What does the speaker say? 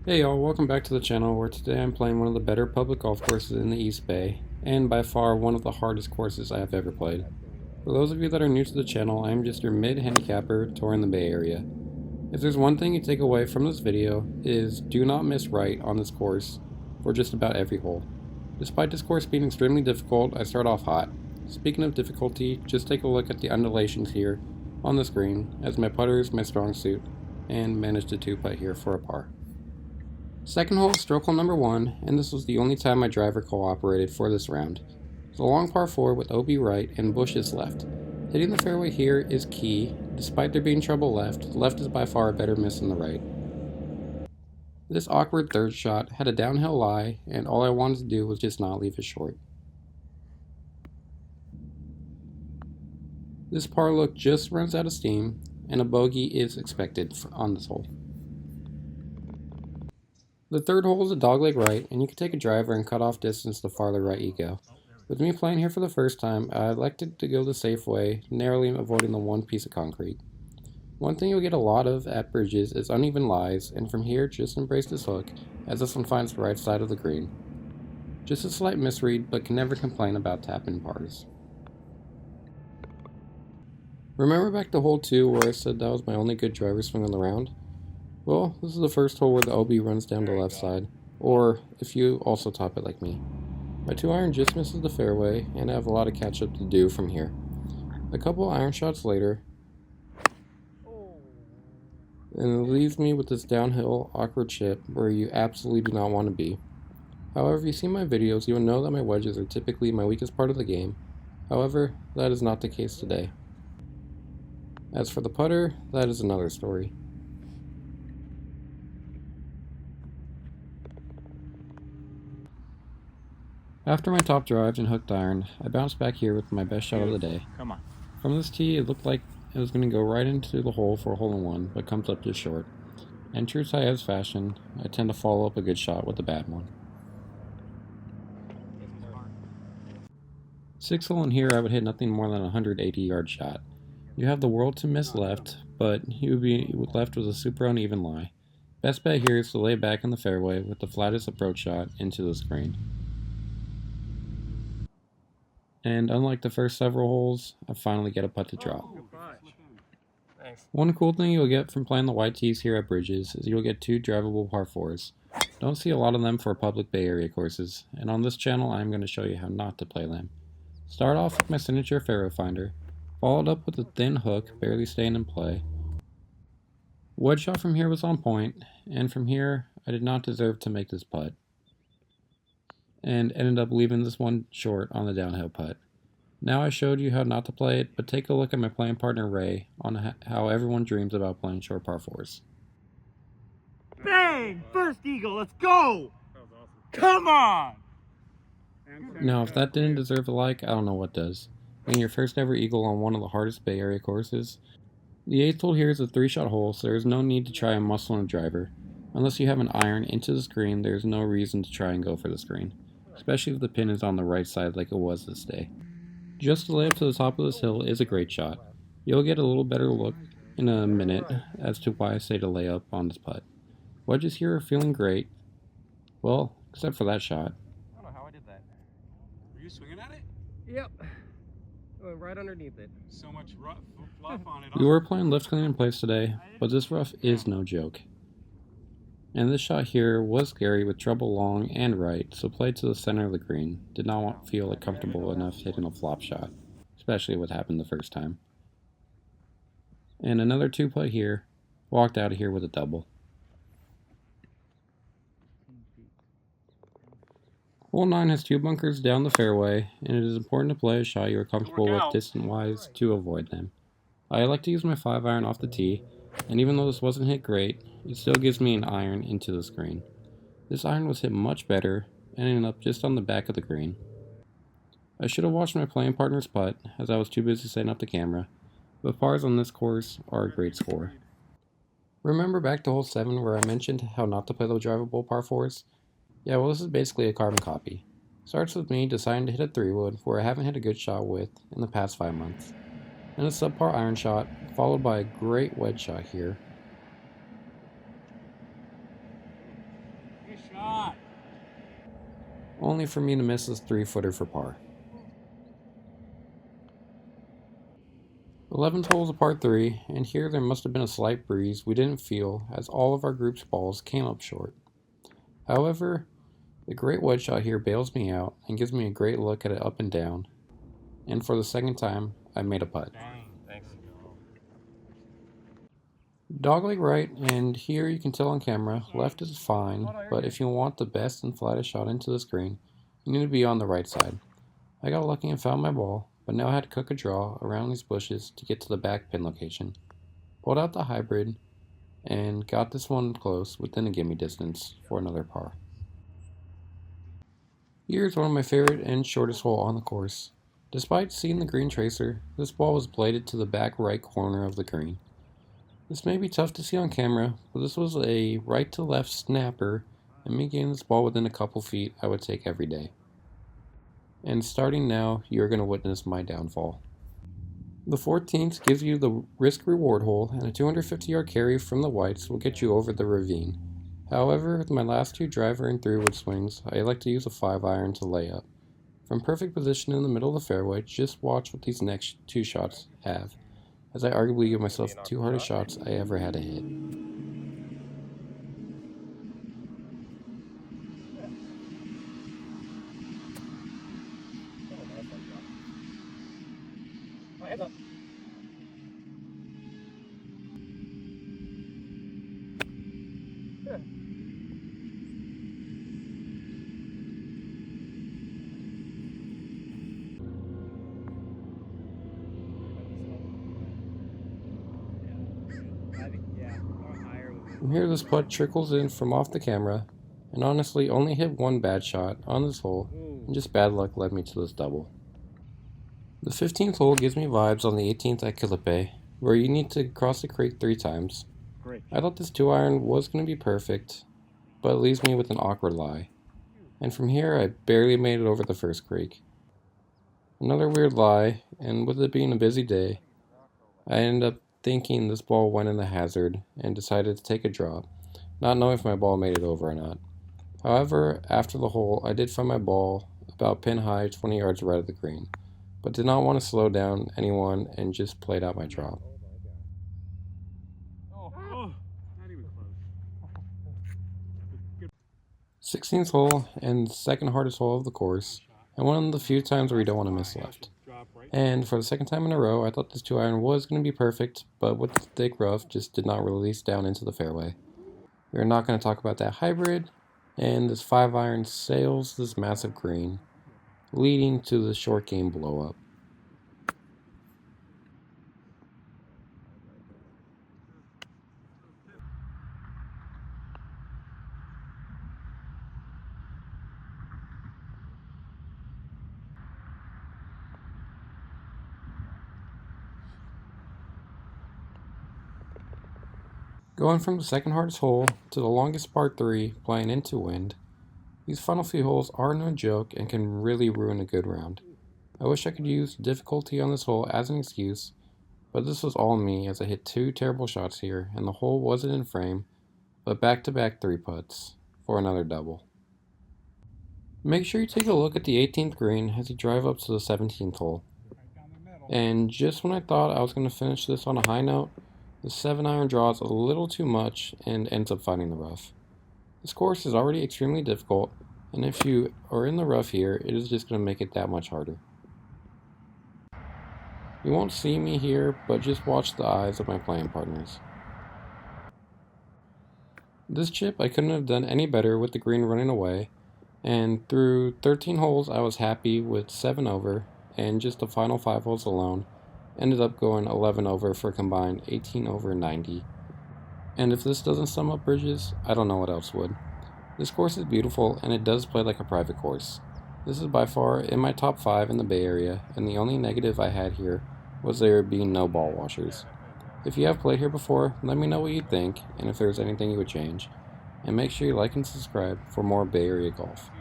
Hey y'all, welcome back to the channel where today I'm playing one of the better public golf courses in the East Bay, and by far one of the hardest courses I have ever played. For those of you that are new to the channel, I am just your mid-handicapper touring the Bay Area. If there's one thing you take away from this video, is do not miss right on this course for just about every hole. Despite this course being extremely difficult, I start off hot. Speaking of difficulty, just take a look at the undulations here on the screen, as my putter is my strong suit, and managed to two-putt here for a par. Second hole is stroke hole number 1, and this was the only time my driver cooperated for this round. It's a long par 4 with OB right and bushes left. Hitting the fairway here is key. Despite there being trouble left is by far a better miss than the right. This awkward third shot had a downhill lie, and all I wanted to do was just not leave it short. This par look just runs out of steam, and a bogey is expected on this hole. The third hole is a dogleg right, and you can take a driver and cut off distance the farther right you go. With me playing here for the first time, I elected to go the safe way, narrowly avoiding the one piece of concrete. One thing you'll get a lot of at bridges is uneven lies, and from here just embrace this hook, as this one finds the right side of the green. Just a slight misread, but can never complain about tapping pars. Remember back to hole 2 where I said that was my only good driver swing on the round? Well, this is the first hole where the OB runs down the left side, or if you also top it like me. My 2-iron just misses the fairway, and I have a lot of catch up to do from here. A couple iron shots later, and it leaves me with this downhill, awkward chip where you absolutely do not want to be. However, if you see my videos, you will know that my wedges are typically my weakest part of the game. However, that is not the case today. As for the putter, that is another story. After my top drive and hooked iron, I bounced back here with my best shot of the day. Come on. From this tee, it looked like it was going to go right into the hole for a hole-in-one, but comes up just short. In true Saez fashion, I tend to follow up a good shot with a bad one. 6th hole in here, I would hit nothing more than a 180-yard shot. You have the world to miss left, but you would be left with a super uneven lie. Best bet here is to lay back in the fairway with the flattest approach shot into the screen. And unlike the first several holes, I finally get a putt to drop. One cool thing you'll get from playing the white tees here at Bridges is you'll get 2 drivable par 4s. Don't see a lot of them for public Bay Area courses, and on this channel I'm going to show you how not to play them. Start off with my signature fairway finder, followed up with a thin hook barely staying in play. Wedge shot from here was on point, and from here I did not deserve to make this putt, and ended up leaving this one short on the downhill putt. Now I showed you how not to play it, but take a look at my playing partner Ray on how everyone dreams about playing short par 4s. Bang! First eagle, let's go! That was awesome. Come on! Now if that didn't deserve a like, I don't know what does. Being your first ever eagle on one of the hardest Bay Area courses. The 8th hole here is a 3-shot hole, so there is no need to try and muscle on a driver. Unless you have an iron into the screen, there is no reason to try and go for the screen, especially if the pin is on the right side like it was this day. Just the layup to the top of this hill is a great shot. You'll get a little better look in a minute as to why I say to lay up on this putt. Wedges here are feeling great. Well, except for that shot. I don't know how I did that. Were you swinging at it? Yep. Went right underneath it. So much fluff on it. We were playing lift clean in place today, but this rough is no joke. And this shot here was scary with trouble long and right, so played to the center of the green. Did not feel like comfortable enough hitting a flop shot, especially what happened the first time. And another 2-putt here, walked out of here with a double. Hole 9 has 2 bunkers down the fairway, and it is important to play a shot you are comfortable with distant-wise to avoid them. I like to use my 5-iron off the tee, and even though this wasn't hit great, it still gives me an iron into the screen. This iron was hit much better, ending up just on the back of the green. I should have watched my playing partner's putt, as I was too busy setting up the camera, but pars on this course are a great score. Remember back to hole 7 where I mentioned how not to play the drivable par 4s? Yeah, well this is basically a carbon copy. Starts with me deciding to hit a 3-wood where I haven't hit a good shot with in the past 5 months. Then a subpar iron shot, followed by a great wedge shot here. Nice shot. only for me to miss this 3-footer for par. 11th hole is a par 3, and here there must have been a slight breeze we didn't feel as all of our group's balls came up short. However, the great wedge shot here bails me out and gives me a great look at it up and down, and for the second time, I made a putt. Dang, thanks. Dogleg right, and here you can tell on camera, left is fine, but if you want the best and flattest shot into the screen, you need to be on the right side. I got lucky and found my ball, but now I had to cook a draw around these bushes to get to the back pin location. Pulled out the hybrid, and got this one close within a gimme distance for another par. Here's one of my favorite and shortest hole on the course. Despite seeing the green tracer, this ball was bladed to the back right corner of the green. This may be tough to see on camera, but this was a right to left snapper, and me getting this ball within a couple feet I would take every day. And starting now, you're going to witness my downfall. The 14th gives you the risk-reward hole, and a 250-yard carry from the whites will get you over the ravine. However, with my last 2 driver and 3-wood swings, I like to use a 5-iron to lay up. From perfect position in the middle of the fairway, just watch what these next 2 shots have, as I arguably give myself the 2 hardest shots I ever had to hit. From here this putt trickles in from off the camera, and honestly only hit 1 bad shot on this hole, and just bad luck led me to this double. The 15th hole gives me vibes on the 18th at Quilipe, where you need to cross the creek 3 times. Great. I thought this 2-iron was going to be perfect, but it leaves me with an awkward lie. And from here I barely made it over the first creek. Another weird lie, and with it being a busy day, I ended up thinking this ball went in the hazard and decided to take a drop, not knowing if my ball made it over or not. However, after the hole, I did find my ball about pin high 20 yards right of the green, but did not want to slow down anyone and just played out my drop. Oh, not even close. 16th hole and second hardest hole of the course, and one of the few times where you don't want to miss left. And for the second time in a row, I thought this 2-iron was going to be perfect, but with the thick rough, just did not release down into the fairway. We're not going to talk about that hybrid, and this 5-iron sails this massive green, leading to the short game blow up. Going from the second hardest hole to the longest par 3 playing into wind, these final few holes are no joke and can really ruin a good round. I wish I could use difficulty on this hole as an excuse, but this was all me as I hit 2 terrible shots here and the hole wasn't in frame, but back-to-back 3 putts for another double. Make sure you take a look at the 18th green as you drive up to the 17th hole. And just when I thought I was going to finish this on a high note, the 7-iron draws a little too much and ends up finding the rough. This course is already extremely difficult, and if you are in the rough here, it is just going to make it that much harder. You won't see me here, but just watch the eyes of my playing partners. This chip I couldn't have done any better with the green running away, and through 13 holes I was happy with 7 over, and just the final 5 holes alone ended up going 11 over for a combined 18 over 90. And if this doesn't sum up Bridges, I don't know what else would. This course is beautiful and it does play like a private course. This is by far in my top 5 in the Bay Area, and the only negative I had here was there being no ball washers. If you have played here before, let me know what you think and if there's anything you would change. And make sure you like and subscribe for more Bay Area golf.